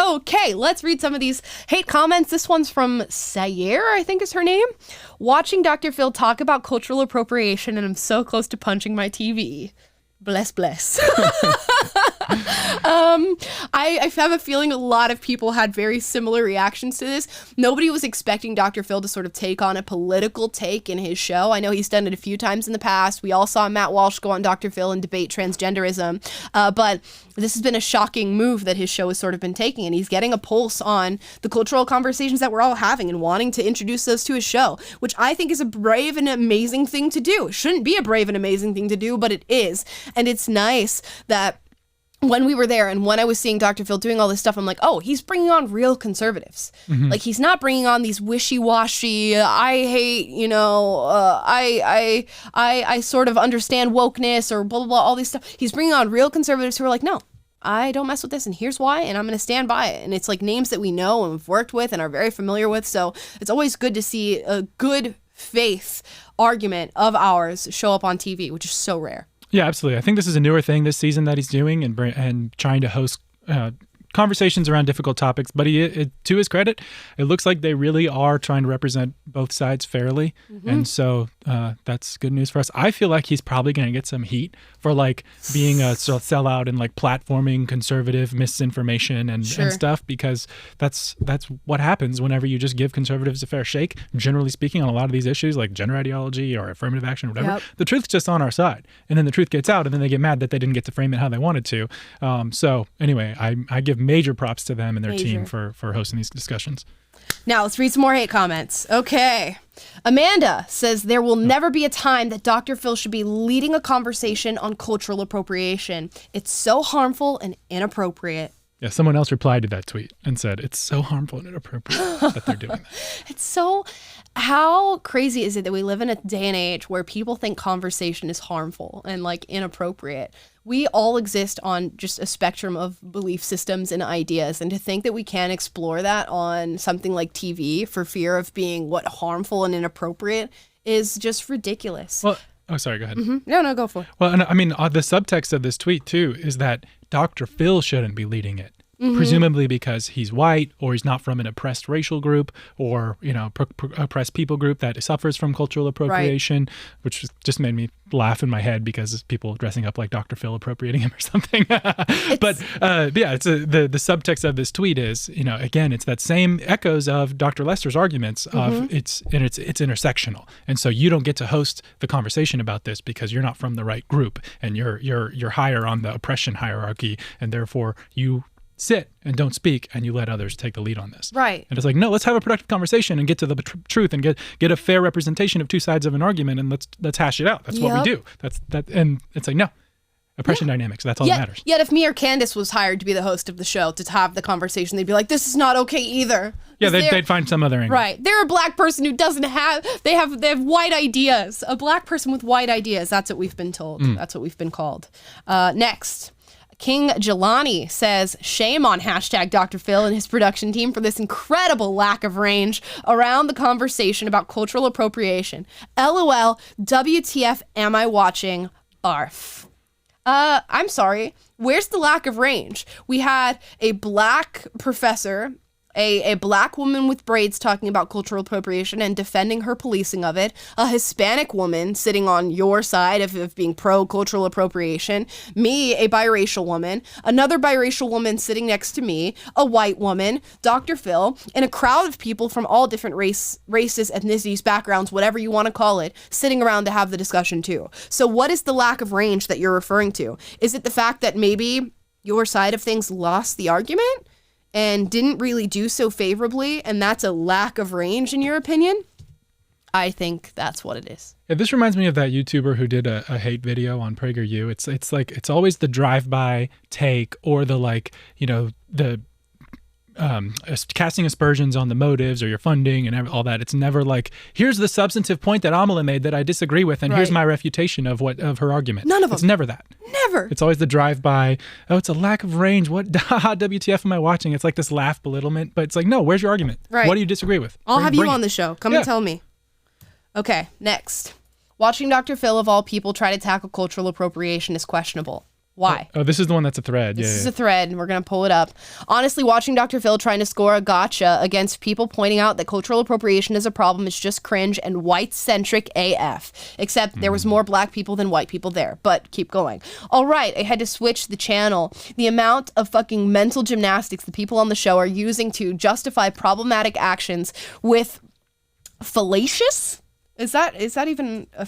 Okay, let's read some of these hate comments. This one's from Sayer, I think is her name. Watching Dr. Phil talk about cultural appropriation, and I'm so close to punching my TV. Bless, bless. I have a feeling a lot of people had very similar reactions to this. Nobody was expecting Dr. Phil to sort of take on a political take in his show. I know he's done it a few times in the past. We all saw Matt Walsh go on Dr. Phil and debate transgenderism. But this has been a shocking move that his show has sort of been taking, and he's getting a pulse on the cultural conversations that we're all having and wanting to introduce those to his show, which I think is a brave and amazing thing to do. It shouldn't be a brave and amazing thing to do, but it is. And it's nice that when we were there and when I was seeing Dr. Phil doing all this stuff, I'm like, oh, he's bringing on real conservatives. Mm-hmm. Like, he's not bringing on these wishy-washy, I hate, I sort of understand wokeness or blah, blah, blah, all these stuff. He's bringing on real conservatives who are like, no, I don't mess with this, and here's why, and I'm going to stand by it. And it's like names that we know and we've worked with and are very familiar with. So it's always good to see a good faith argument of ours show up on TV, which is so rare. Yeah, absolutely. I think this is a newer thing this season that he's doing and trying to host conversations around difficult topics. But to his credit, it looks like they really are trying to represent both sides fairly. Mm-hmm. And so that's good news for us. I feel like he's probably going to get some heat for like being a sellout and like platforming conservative misinformation and stuff, because that's what happens whenever you just give conservatives a fair shake. Generally speaking, on a lot of these issues like gender ideology or affirmative action or whatever, the truth's just on our side. And then the truth gets out, and then they get mad that they didn't get to frame it how they wanted to. So anyway, I give major props to them and their team for hosting these discussions. Now let's read some more hate comments. Okay. Amanda says there will never be a time that Dr. Phil should be leading a conversation on cultural appropriation. It's so harmful and inappropriate. Yeah, someone else replied to that tweet and said, it's so harmful and inappropriate that they're doing that. How crazy is it that we live in a day and age where people think conversation is harmful and like inappropriate? We all exist on just a spectrum of belief systems and ideas, and to think that we can't explore that on something like TV for fear of being harmful and inappropriate is just ridiculous. Well, oh, sorry, go ahead. Mm-hmm. No, go for it. Well, and I mean, the subtext of this tweet too is that Dr. Phil shouldn't be leading it. Mm-hmm. Presumably because he's white, or he's not from an oppressed racial group, or oppressed people group that suffers from cultural appropriation, which just made me laugh in my head because people dressing up like Dr. Phil appropriating him or something. But it's the subtext of this tweet is, again, it's that same echoes of Dr. Lester's arguments of it's intersectional, and so you don't get to host the conversation about this because you're not from the right group and you're higher on the oppression hierarchy, and therefore you sit and don't speak, and you let others take the lead on this. Right. And it's like, no, let's have a productive conversation and get to the truth and get a fair representation of two sides of an argument, and let's hash it out. That's what we do. And it's like, no, oppression dynamics. That's all that matters. Yet if me or Candace was hired to be the host of the show to have the conversation, they'd be like, this is not okay either. Yeah, they'd find some other angle. Right. They're a black person who doesn't they have white ideas. A black person with white ideas. That's what we've been told. That's what we've been called. Next. King Jelani says, shame on #Dr. Phil and his production team for this incredible lack of range around the conversation about cultural appropriation. LOL, WTF am I watching? ARF. I'm sorry. Where's the lack of range? We had a black professor, a black woman with braids talking about cultural appropriation and defending her policing of it, a Hispanic woman sitting on your side of being pro-cultural appropriation, me, a biracial woman, another biracial woman sitting next to me, a white woman, Dr. Phil, and a crowd of people from all different races, ethnicities, backgrounds, whatever you want to call it, sitting around to have the discussion too. So what is the lack of range that you're referring to? Is it the fact that maybe your side of things lost the argument and didn't really do so favorably, and that's a lack of range in your opinion? I think that's what it is. Yeah, this reminds me of that YouTuber who did a hate video on PragerU. It's like it's always the drive-by take or the the casting aspersions on the motives or your funding and all that. It's never like, here's the substantive point that Amala made that I disagree with, and here's my refutation of her argument. None of them. It's never that. Never. It's always the drive-by. Oh, it's a lack of range. What WTF am I watching? It's like this laugh belittlement, but it's like, no, where's your argument? Right. What do you disagree with? I'll have you on the show. Come and tell me. Okay, next. Watching Dr. Phil, of all people, try to tackle cultural appropriation is questionable. Why? Oh, this is the one that's a thread. This is a thread, and we're going to pull it up. Honestly, watching Dr. Phil trying to score a gotcha against people pointing out that cultural appropriation is a problem is just cringe and white-centric AF. Except there was more black people than white people there. But keep going. All right, I had to switch the channel. The amount of fucking mental gymnastics the people on the show are using to justify problematic actions with fallacious? Is that even a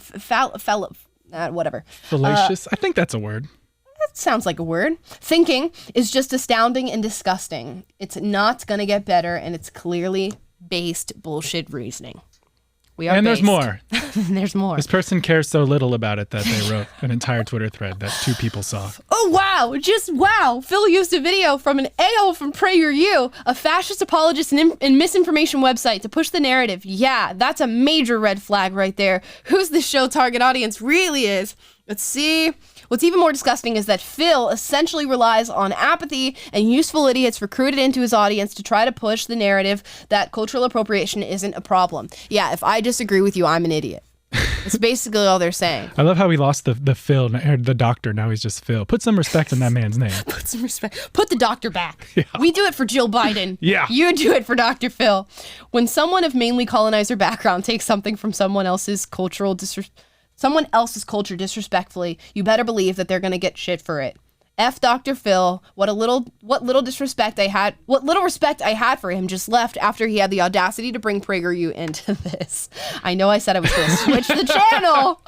whatever. Fallacious? I think that's a word. That sounds like a word. Thinking is just astounding and disgusting. It's not going to get better, and it's clearly based bullshit reasoning. We are and based. there's more. There's more. This person cares so little about it that they wrote an entire Twitter thread that 2 people saw. Oh, wow. Just wow. Phil used a video from an AO from PragerU, a fascist apologist and misinformation website, to push the narrative. Yeah, that's a major red flag right there. Who's the show target audience really is? Let's see. What's even more disgusting is that Phil essentially relies on apathy and useful idiots recruited into his audience to try to push the narrative that cultural appropriation isn't a problem. Yeah, if I disagree with you, I'm an idiot. That's basically all they're saying. I love how we lost the Phil, the doctor. Now he's just Phil. Put some respect in that man's name. Put some respect. Put the doctor back. Yeah. We do it for Jill Biden. Yeah. You do it for Dr. Phil. When someone of mainly colonizer background takes something from someone else's culture disrespectfully, you better believe that they're going to get shit for it. F Dr. Phil, what little respect I had for him just left after he had the audacity to bring PragerU into this. I know I said I was going to switch the channel,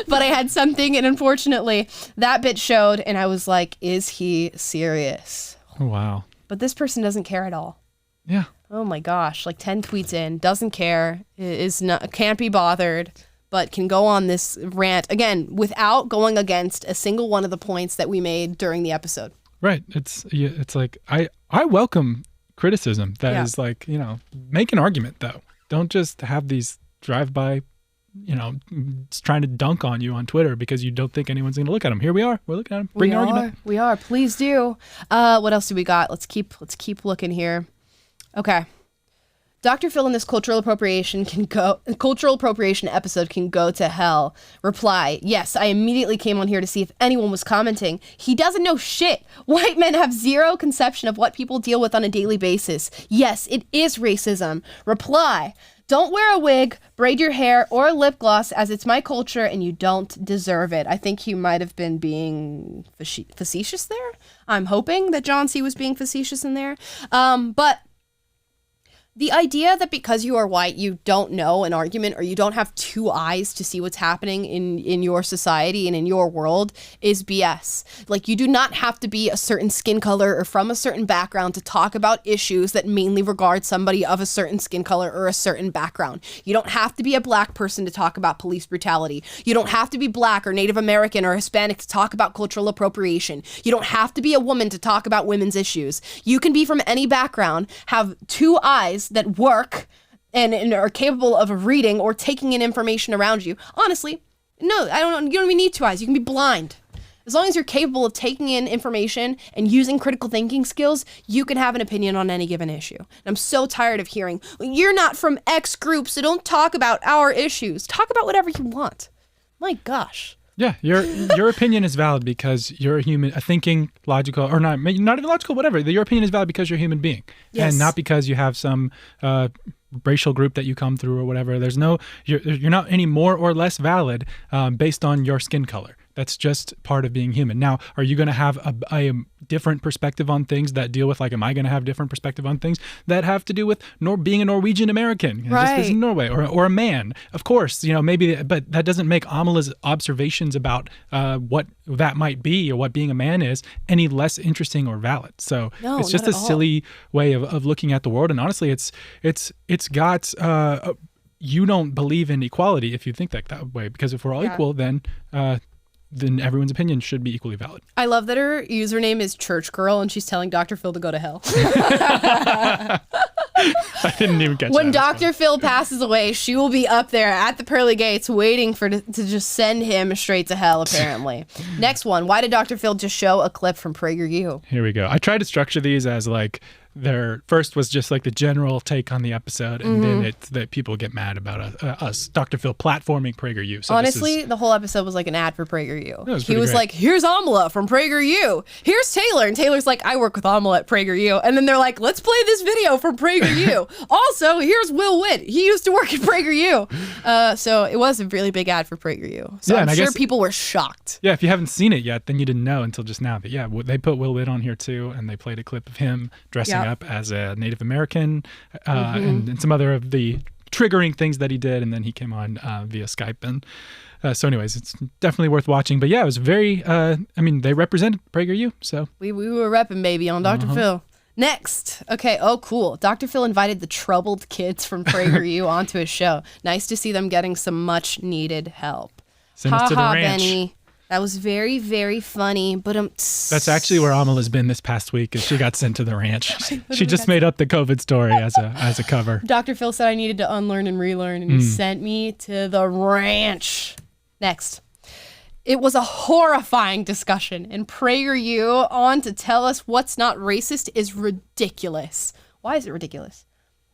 but I had something, and unfortunately that bit showed, and I was like, is he serious? Oh, wow. But this person doesn't care at all. Yeah. Oh my gosh, like 10 tweets in, doesn't care, can't be bothered, but can go on this rant, again, without going against a single one of the points that we made during the episode. Right. It's like, I welcome criticism that is like, make an argument, though. Don't just have these drive-by, trying to dunk on you on Twitter because you don't think anyone's going to look at them. Here we are. We're looking at them. Bring an argument. We are. Please do. What else do we got? Let's keep looking here. Okay. Dr. Phil in this cultural appropriation episode can go to hell. Reply, yes, I immediately came on here to see if anyone was commenting. He doesn't know shit. White men have zero conception of what people deal with on a daily basis. Yes, it is racism. Reply, don't wear a wig, braid your hair, or lip gloss, as it's my culture and you don't deserve it. I think he might have been being facetious there. I'm hoping that John C. was being facetious in there. But the idea that because you are white, you don't know an argument or you don't have 2 eyes to see what's happening in your society and in your world is BS. Like, you do not have to be a certain skin color or from a certain background to talk about issues that mainly regard somebody of a certain skin color or a certain background. You don't have to be a black person to talk about police brutality. You don't have to be black or Native American or Hispanic to talk about cultural appropriation. You don't have to be a woman to talk about women's issues. You can be from any background, have 2 eyes that work and are capable of reading or taking in information around you. Honestly, no, I don't know. You don't even need 2 eyes. You can be blind. As long as you're capable of taking in information and using critical thinking skills, you can have an opinion on any given issue. And I'm so tired of hearing, you're not from X group, so don't talk about our issues. Talk about whatever you want. My gosh. Yeah, your opinion is valid because you're a human, a thinking, logical, or not even logical, whatever. Your opinion is valid because you're a human being, and not because you have some racial group that you come through or whatever. You're not any more or less valid based on your skin color. That's just part of being human. Now, are you going to have a different perspective on things that deal with, like, am I going to have different perspective on things that have to do with being a Norwegian American, right, just in Norway, or a man? Of course, maybe, but that doesn't make Amala's observations about what that might be or what being a man is any less interesting or valid. So it's just a silly way of looking at the world. And honestly, it's got you don't believe in equality if you think that way, because if we're all equal, then everyone's opinion should be equally valid. I love that her username is Church Girl and she's telling Dr. Phil to go to hell. I didn't even catch that. When Dr. Phil passes away, she will be up there at the pearly gates waiting to just send him straight to hell, apparently. Next one. Why did Dr. Phil just show a clip from PragerU? Here we go. I tried to structure these as like their first was just like the general take on the episode, and then it's that people get mad about us, Dr. Phil, platforming PragerU. So honestly, the whole episode was like an ad for PragerU. He was great. Like, here's Amala from PragerU. Here's Taylor. And Taylor's like, I work with Amala at PragerU. And then they're like, let's play this video from PragerU. Also, here's Will Witt. He used to work at PragerU. So it was a really big ad for PragerU. So I'm sure people were shocked. Yeah, if you haven't seen it yet, then you didn't know until just now. But yeah, they put Will Witt on here too, and they played a clip of him dressing up as a Native American and some other of the triggering things that he did, and then he came on via Skype. And so anyways, it's definitely worth watching. But yeah, it was very, they represented PragerU, so. We were repping, baby, on Dr. Phil. Next. Okay, cool. Dr. Phil invited the troubled kids from PragerU onto his show. Nice to see them getting some much needed help. Send us to the ranch. Benny. That was very, very funny, but that's actually where Amala's been this past week, is she got sent to the ranch. She just made up the COVID story as a cover. Dr. Phil said I needed to unlearn and relearn, and he sent me to the ranch. Next. It was a horrifying discussion, and PragerU on to tell us what's not racist is ridiculous. Why is it ridiculous?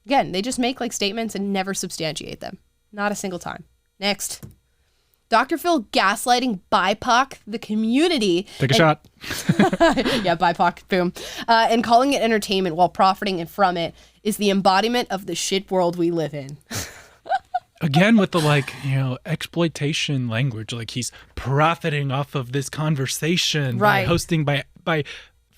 Again, they just make like statements and never substantiate them. Not a single time. Next. Dr. Phil gaslighting BIPOC, the community. Take a shot. Yeah, BIPOC, boom. And calling it entertainment while profiting from it is the embodiment of the shit world we live in. Again, with the exploitation language, like he's profiting off of this conversation by hosting, by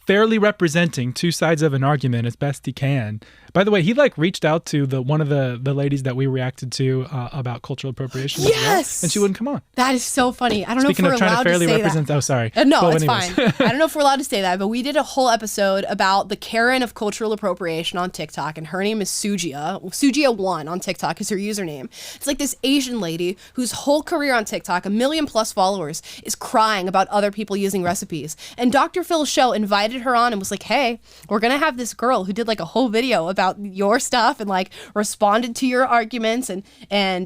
fairly representing two sides of an argument as best he can. By the way, he reached out to one of the ladies that we reacted to about cultural appropriation. Yes, as well, and she wouldn't come on. That is so funny. I don't know if we're allowed to say that. Oh, sorry. No, it's fine. I don't know if we're allowed to say that, but we did a whole episode about the Karen of cultural appropriation on TikTok, and her name is Sujia1 on TikTok is her username. It's like this Asian lady whose whole career on TikTok, 1 million+ followers, is crying about other people using recipes. And Dr. Phil's show invited her on and was like, hey, we're gonna have this girl who did a whole video about your stuff and responded to your arguments and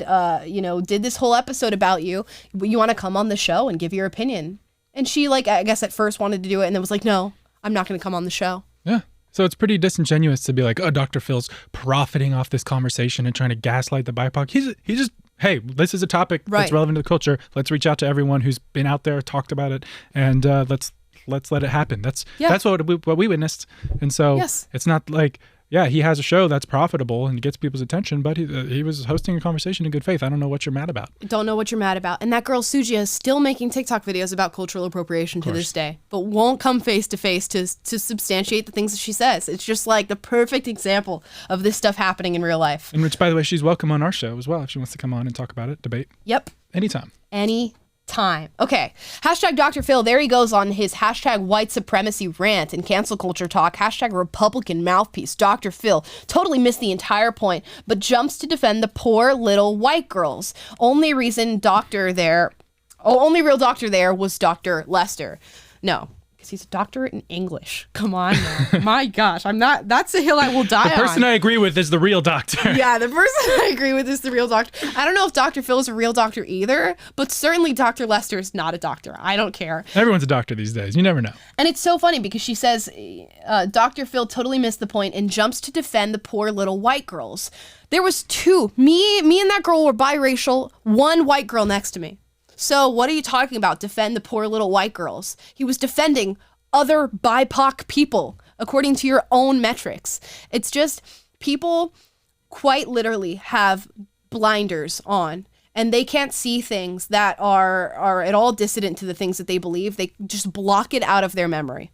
did this whole episode about you. You want to come on the show and give your opinion? And she I guess at first wanted to do it and then was like, no, I'm not going to come on the show. Yeah. So it's pretty disingenuous to be like, oh, Dr. Phil's profiting off this conversation and trying to gaslight the BIPOC. He just, hey, this is a topic that's relevant to the culture. Let's reach out to everyone who's been out there, talked about it, and let's let it happen. That's what we witnessed. And so it's not like, yeah, he has a show that's profitable and gets people's attention, but he was hosting a conversation in good faith. I don't know what you're mad about. Don't know what you're mad about. And that girl Sujia is still making TikTok videos about cultural appropriation to this day, but won't come face to face to substantiate the things that she says. It's just the perfect example of this stuff happening in real life. And which, by the way, she's welcome on our show as well if she wants to come on and talk about it, debate. Yep. Anytime. Time. Okay. Hashtag Dr. Phil. There he goes on his hashtag white supremacy rant and cancel culture talk. Hashtag Republican mouthpiece. Dr. Phil totally missed the entire point, but jumps to defend the poor little white girls. Only real doctor there was Dr. Lester. No. Because he's a doctorate in English. Come on now. My gosh, that's the hill I will die on. The person I agree with is the real doctor. Yeah, the person I agree with is the real doctor. I don't know if Dr. Phil is a real doctor either, but certainly Dr. Lester is not a doctor. I don't care. Everyone's a doctor these days. You never know. And it's so funny because she says, Dr. Phil totally missed the point and jumps to defend the poor little white girls. There was two. Me and that girl were biracial, one white girl next to me. So what are you talking about? Defend the poor little white girls. He was defending other BIPOC people, according to your own metrics. It's just people quite literally have blinders on and they can't see things that are at all dissident to the things that they believe. They just block it out of their memory.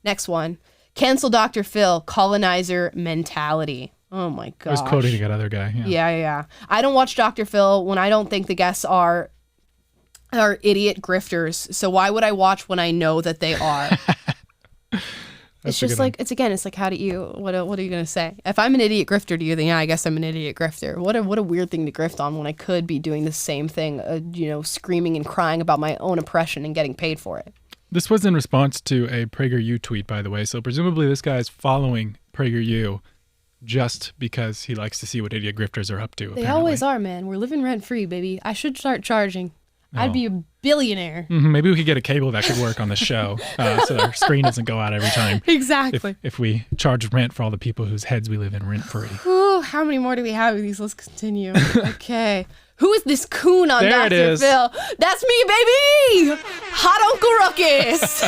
Next one. Cancel Dr. Phil, colonizer mentality. Oh my gosh. I was quoting that other guy. Yeah. I don't watch Dr. Phil when I don't think the guests are idiot grifters. So why would I watch when I know that they are? It's just it's how do you, what are you going to say? If I'm an idiot grifter to you, then yeah, I guess I'm an idiot grifter. What a weird thing to grift on when I could be doing the same thing, screaming and crying about my own oppression and getting paid for it. This was in response to a PragerU tweet, by the way. So presumably this guy is following PragerU just because he likes to see what idiot grifters are up to. They always are, man. We're living rent free, baby. I should start charging. I'd be a billionaire. Maybe we could get a cable that could work on the show so our screen doesn't go out every time. Exactly. If we charge rent for all the people whose heads we live in rent-free. Ooh, how many more do we have of these? Let's continue. Okay. Who is this coon on There it Dr. is. Phil? That's me, baby! Hot Uncle Ruckus!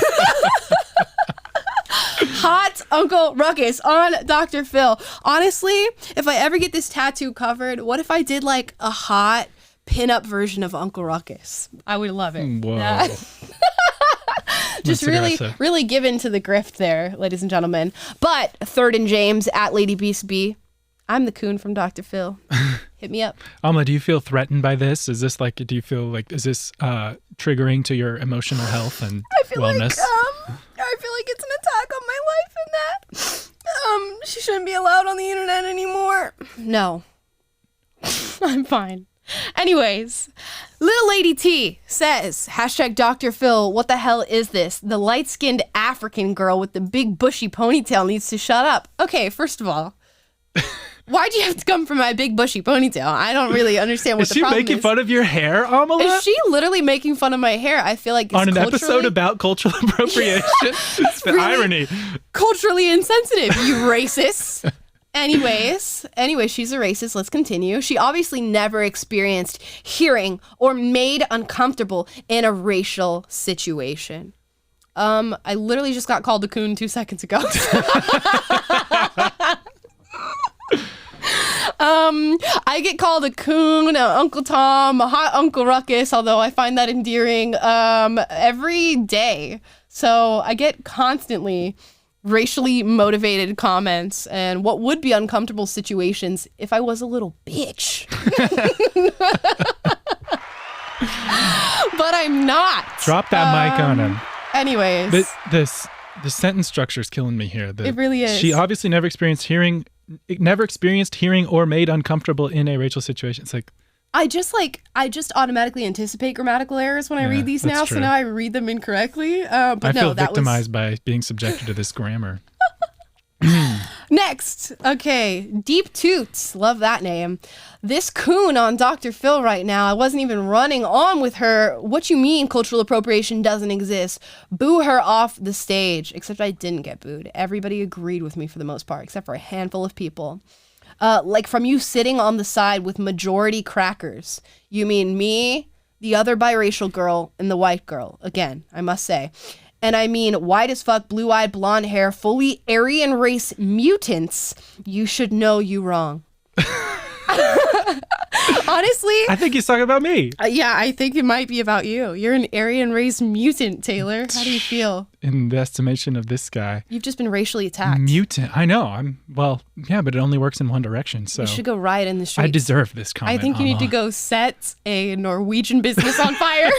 Hot Uncle Ruckus on Dr. Phil. Honestly, if I ever get this tattoo covered, what if I did like a hot pinup version of Uncle Ruckus? I would love it. Whoa. Just really give into the grift there, ladies and gentlemen. But Third and James at Lady Beast B. I'm the coon from Dr. Phil. Hit me up. Amala, do you feel threatened by this? Is this like, is this triggering to your emotional health and wellness? I feel like it's an attack on my life and that she shouldn't be allowed on the internet anymore. No. I'm fine. Anyways, Little Lady T says, hashtag Dr. Phil, what the hell is this? The light-skinned African girl with the big bushy ponytail needs to shut up. Okay, first of all, why'd you have to come from my big bushy ponytail? I don't really understand what the problem is. Is she making fun of your hair, Amala? Is she literally making fun of my hair? I feel like it's on an episode about cultural appropriation. The really irony. Culturally insensitive, you racist. Anyways, she's a racist. Let's continue. She obviously never experienced hearing or made uncomfortable in a racial situation. I literally just got called a coon 2 seconds ago. I get called a coon, Uncle Tom, a hot Uncle Ruckus, although I find that endearing every day. So I get constantly racially motivated comments and what would be uncomfortable situations if I was a little bitch. But I'm not. Drop that mic on him. Anyways. The sentence structure is killing me here. It really is. She obviously never experienced hearing or made uncomfortable in a racial situation. It's like, I just automatically anticipate grammatical errors when I read these now, so now I read them incorrectly. But I feel victimized by being subjected to this grammar. Next, okay, Deep Toots, love that name. This coon on Dr. Phil right now, I wasn't even running on with her. What you mean cultural appropriation doesn't exist? Boo her off the stage. Except I didn't get booed. Everybody agreed with me for the most part, except for a handful of people. Like from you sitting on the side with majority crackers. You mean me, the other biracial girl, and the white girl. Again, I must say. And I mean white as fuck, blue-eyed, blonde hair, fully Aryan race mutants. You should know you wrong. Honestly, I think he's talking about me. Yeah, I think it might be about you. You're an Aryan race mutant, Taylor. How do you feel? In the estimation of this guy, you've just been racially attacked. Mutant. I know. But it only works in one direction. So you should go riot in the streets. I deserve this comment. I think you need to go set a Norwegian business on fire.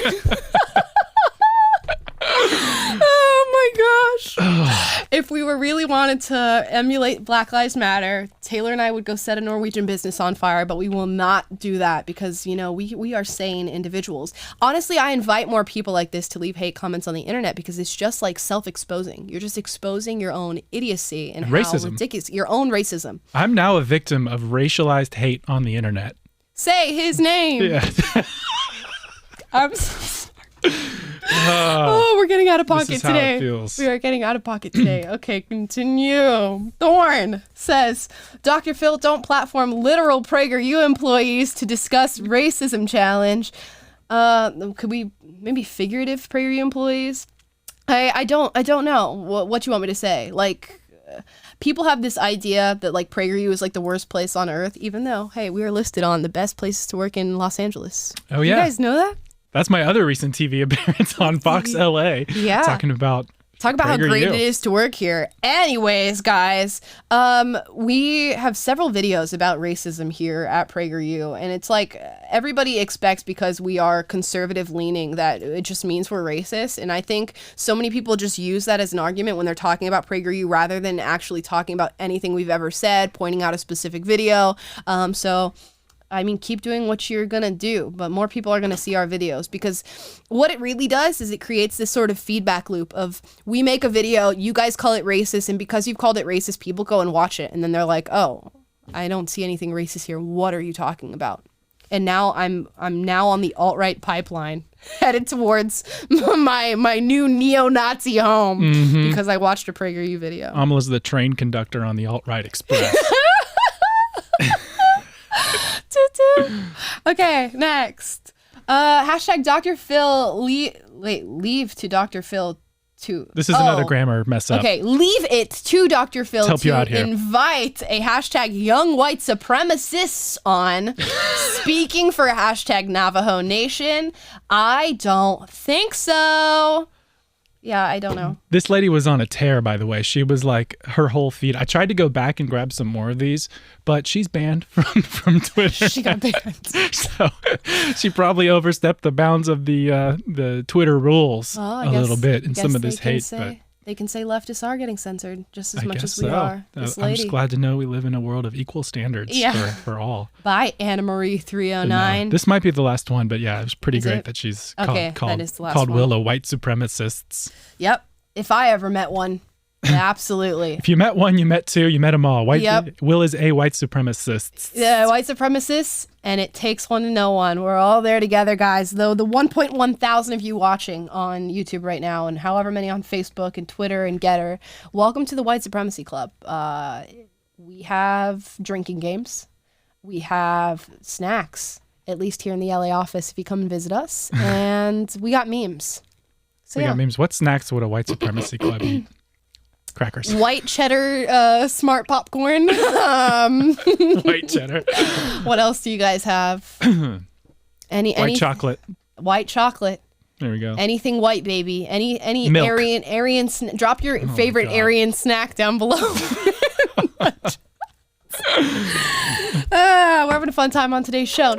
Oh my gosh. If we were really wanted to emulate Black Lives Matter, Taylor and I would go set a Norwegian business on fire, but we will not do that because, we are sane individuals. Honestly, I invite more people like this to leave hate comments on the internet because it's just like self-exposing. You're just exposing your own idiocy and racism. How ridiculous, your own racism. I'm now a victim of racialized hate on the internet. Say his name. Yeah. I'm so sorry. We're getting out of pocket this is today. How it feels. We are getting out of pocket today. Okay, continue. Thorn says, Dr. Phil, don't platform literal PragerU employees to discuss racism challenge. Could we maybe figurative PragerU employees? I don't know what you want me to say. Like, people have this idea that like PragerU is like the worst place on earth, even though, hey, we are listed on the best places to work in Los Angeles. Oh yeah. You guys know that? That's my other recent TV appearance on Fox LA. Yeah. Talking about how great it is to work here. Anyways, guys, we have several videos about racism here at PragerU, and it's like everybody expects because we are conservative leaning that it just means we're racist. And I think so many people just use that as an argument when they're talking about PragerU rather than actually talking about anything we've ever said, pointing out a specific video. Keep doing what you're going to do, but more people are going to see our videos because what it really does is it creates this sort of feedback loop of we make a video, you guys call it racist, and because you've called it racist, people go and watch it, and then they're like, oh, I don't see anything racist here. What are you talking about? And now I'm now on the alt-right pipeline headed towards my new neo-Nazi home because I watched a PragerU video. Amala's the train conductor on the alt-right express. Toot toot. Okay, next. Hashtag Dr. Phil leave to Dr. Phil to. This is another grammar mess up. Okay, leave it to Dr. Phil help you out here. Invite a hashtag young white supremacists on. Speaking for hashtag Navajo Nation, I don't think so. Yeah, I don't know. This lady was on a tear, by the way. She was like, her whole feed. I tried to go back and grab some more of these, but she's banned from Twitter. She got banned. So she probably overstepped the bounds of the Twitter rules a little bit in some of this hate. But they can say leftists are getting censored just as much as we are. This lady. I'm just glad to know we live in a world of equal standards for all. Bye, Anna Marie 309. This might be the last one, but yeah, it was pretty great that she's called Willow white supremacists. Yep. If I ever met one, absolutely. If you met one, you met two, you met them all. Will is a white supremacist. Yeah, white supremacists, and it takes one to know one. We're all there together, guys. Though the 1.1 thousand of you watching on YouTube right now, and however many on Facebook and Twitter and Getter, welcome to the White Supremacy Club. We have drinking games. We have snacks, at least here in the LA office if you come and visit us. And we got memes. So, we got memes. What snacks would a white supremacy club eat? Crackers. White cheddar, smart popcorn. White cheddar. What else do you guys have? White chocolate. White chocolate. There we go. Anything white, baby. Any Milk. Aryan. Drop your favorite Aryan snack down below. We're having a fun time on today's show.